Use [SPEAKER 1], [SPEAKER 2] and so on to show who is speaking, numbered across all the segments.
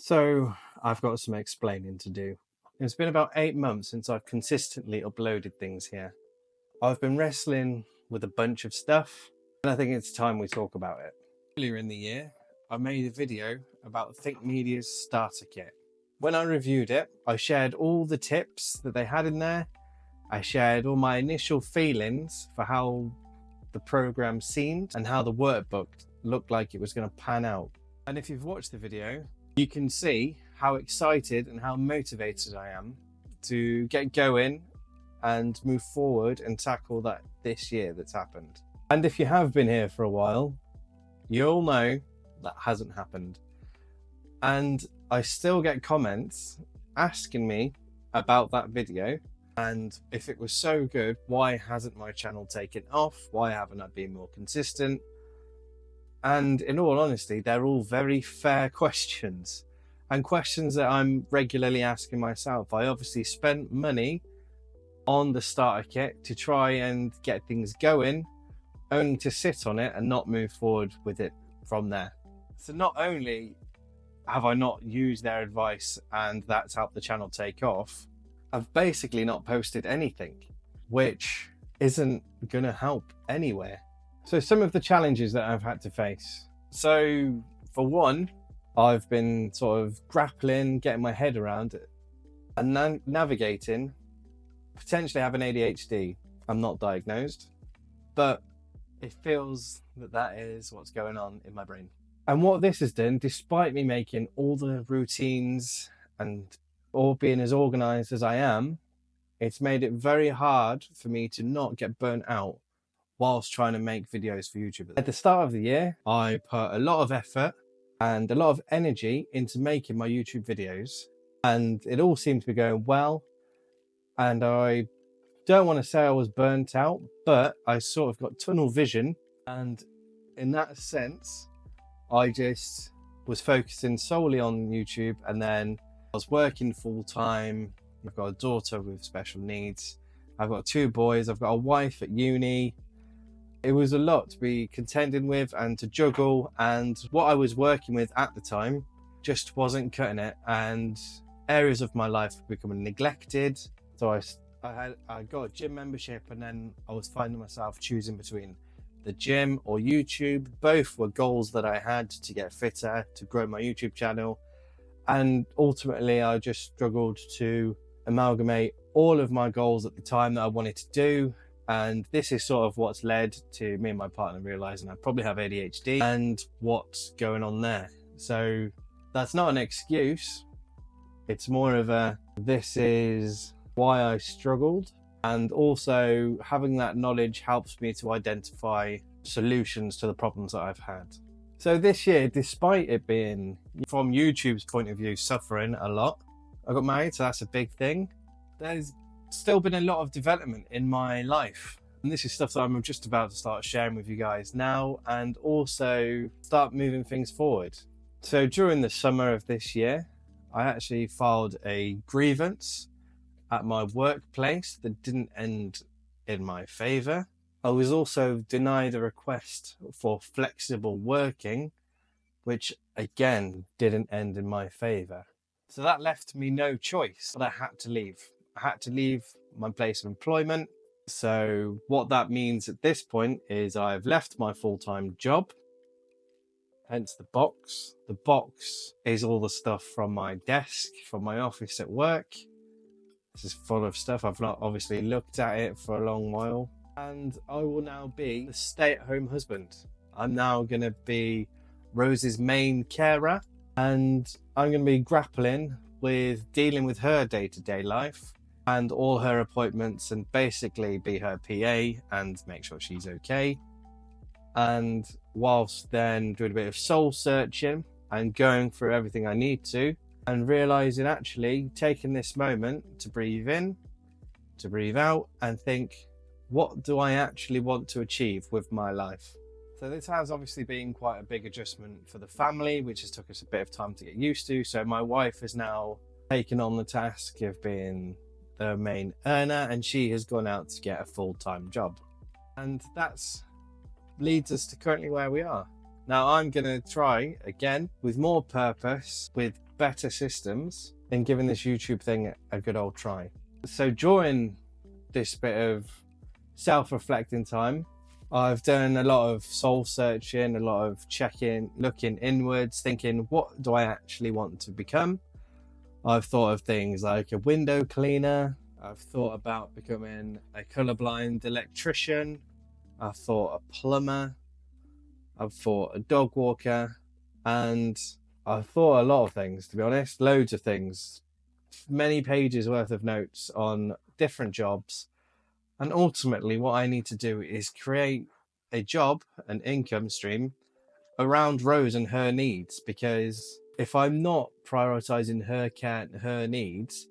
[SPEAKER 1] So I've got some explaining to do. It's been about 8 months since I've consistently uploaded things here. I've been wrestling with a bunch of stuff, and I think it's time we talk about it. Earlier in the year, I made a video about Think Media's starter kit. When I reviewed it, I shared all the tips that they had in there. I shared all my initial feelings for how the program seemed and how the workbook looked like it was going to pan out. And if you've watched the video, you can see how excited and how motivated I am to get going and move forward and tackle that this year that's happened. And if you have been here for a while, you'll know that hasn't happened. And I still get comments asking me about that video, and if it was so good, why hasn't my channel taken off? Why haven't I been more consistent? And in all honesty, they're all very fair questions, and questions that I'm regularly asking myself. I obviously spent money on the starter kit to try and get things going, only to sit on it and not move forward with it from there. So not only have I not used their advice and that's helped the channel take off, I've basically not posted anything, which isn't gonna help anywhere. So some of the challenges that I've had to face. So for one, I've been sort of grappling, getting my head around it and navigating potentially having ADHD. I'm not diagnosed, but it feels that that is what's going on in my brain. And what this has done, despite me making all the routines and all being as organized as I am, it's made it very hard for me to not get burnt out whilst trying to make videos for YouTube. At the start of the year, I put a lot of effort and a lot of energy into making my YouTube videos, and it all seemed to be going well. And I don't want to say I was burnt out, but I sort of got tunnel vision. And in that sense, I just was focusing solely on YouTube, and then I was working full time. I've got a daughter with special needs. I've got 2 boys. I've got a wife at uni. It was a lot to be contending with and to juggle, and what I was working with at the time just wasn't cutting it, and areas of my life were becoming neglected. So I got a gym membership, and then I was finding myself choosing between the gym or YouTube. Both were goals that I had to get fitter, to grow my YouTube channel. And ultimately, I just struggled to amalgamate all of my goals at the time that I wanted to do. And this is sort of what's led to me and my partner realizing I probably have ADHD and what's going on there. So that's not an excuse. It's more of a, this is why I struggled. And also having that knowledge helps me to identify solutions to the problems that I've had. So this year, despite it being, from YouTube's point of view, suffering a lot, I got married, so that's a big thing. There's still been a lot of development in my life. And this is stuff that I'm just about to start sharing with you guys now, and also start moving things forward. So during the summer of this year, I actually filed a grievance at my workplace that didn't end in my favor. I was also denied a request for flexible working, which again didn't end in my favor. So that left me no choice, but I had to leave. I had to leave my place of employment. So what that means at this point is I've left my full-time job, hence the box. The box is all the stuff from my desk, from my office at work. This is full of stuff. I've not obviously looked at it for a long while. And I will now be the stay-at-home husband. I'm now going to be Rose's main carer, and I'm going to be grappling with dealing with her day-to-day life and all her appointments, and basically be her PA and make sure she's okay. And whilst then doing a bit of soul searching and going through everything I need to, and realizing actually taking this moment to breathe in, to breathe out, and think, what do I actually want to achieve with my life? So this has obviously been quite a big adjustment for the family, which has took us a bit of time to get used to. So my wife has now taken on the task of being the main earner, and she has gone out to get a full-time job. And that's leads us to currently where we are. Now I'm going to try again with more purpose, with better systems, and giving this YouTube thing a good old try. So during this bit of self-reflecting time, I've done a lot of soul searching, a lot of checking, looking inwards, thinking, what do I actually want to become? I've thought of things like a window cleaner. I've thought about becoming a colorblind electrician. I've thought a plumber. I've thought a dog walker. And I've thought a lot of things, to be honest, loads of things. Many pages worth of notes on different jobs. And ultimately what I need to do is create a job, an income stream around Rose and her needs, because if I'm not prioritizing her care and her needs,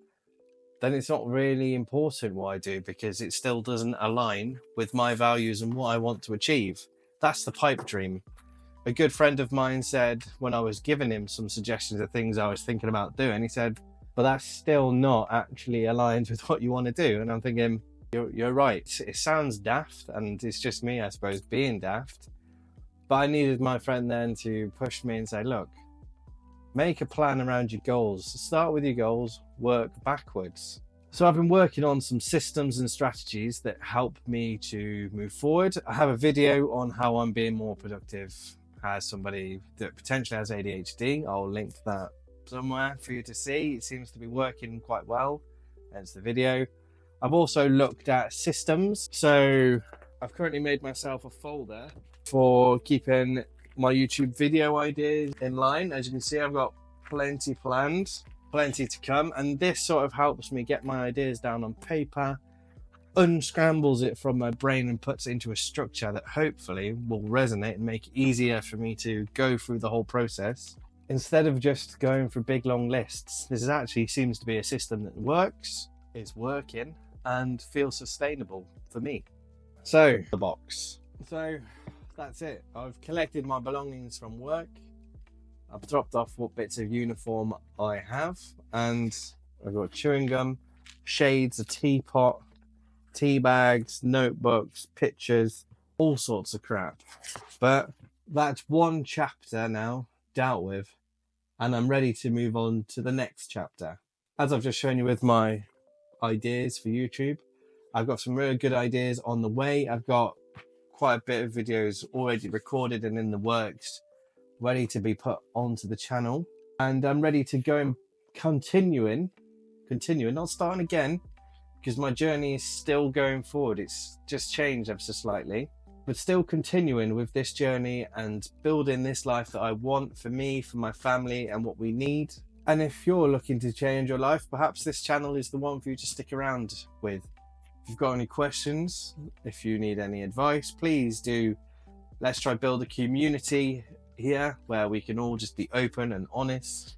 [SPEAKER 1] then it's not really important what I do, because it still doesn't align with my values and what I want to achieve. That's the pipe dream. A good friend of mine said, when I was giving him some suggestions of things I was thinking about doing, he said, but that's still not actually aligned with what you want to do. And I'm thinking, you're right. It sounds daft, and it's just me, I suppose, being daft. But I needed my friend then to push me and say, look, make a plan around your goals. Start with your goals, work backwards. So I've been working on some systems and strategies that help me to move forward. I have a video on how I'm being more productive as somebody that potentially has ADHD. I'll link that somewhere for you to see. It seems to be working quite well. Hence the video. I've also looked at systems. So I've currently made myself a folder for keeping my YouTube video ideas in line. As you can see, I've got plenty planned, plenty to come. And this sort of helps me get my ideas down on paper, unscrambles it from my brain and puts it into a structure that hopefully will resonate and make it easier for me to go through the whole process. Instead of just going for big long lists, this actually seems to be a system that works, is working, and feels sustainable for me. So, the box. So, that's it. I've collected my belongings from work. I've dropped off what bits of uniform I have, and I've got chewing gum, shades, a teapot, tea bags, notebooks, pictures, all sorts of crap. But that's one chapter now dealt with, and I'm ready to move on to the next chapter. As I've just shown you with my ideas for YouTube, I've got some really good ideas on the way. I've got quite a bit of videos already recorded and in the works, ready to be put onto the channel, and I'm ready to go and continuing, not starting again, because my journey is still going forward. It's just changed ever so slightly, but still continuing with this journey and building this life that I want for me, for my family, and what we need. And if you're looking to change your life, perhaps this channel is the one for you to stick around with. If you've got any questions, if you need any advice, please do. Let's try build a community here where we can all just be open and honest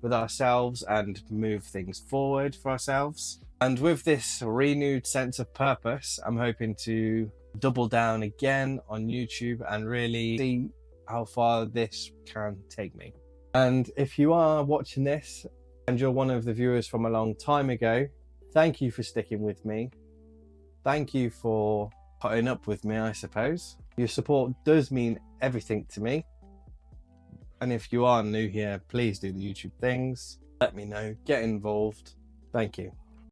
[SPEAKER 1] with ourselves and move things forward for ourselves. And with this renewed sense of purpose, I'm hoping to double down again on YouTube and really see how far this can take me. And if you are watching this and you're one of the viewers from a long time ago, thank you for sticking with me. Thank you for putting up with me, I suppose. Your support does mean everything to me. And if you are new here, please do the YouTube things. Let me know, get involved. Thank you.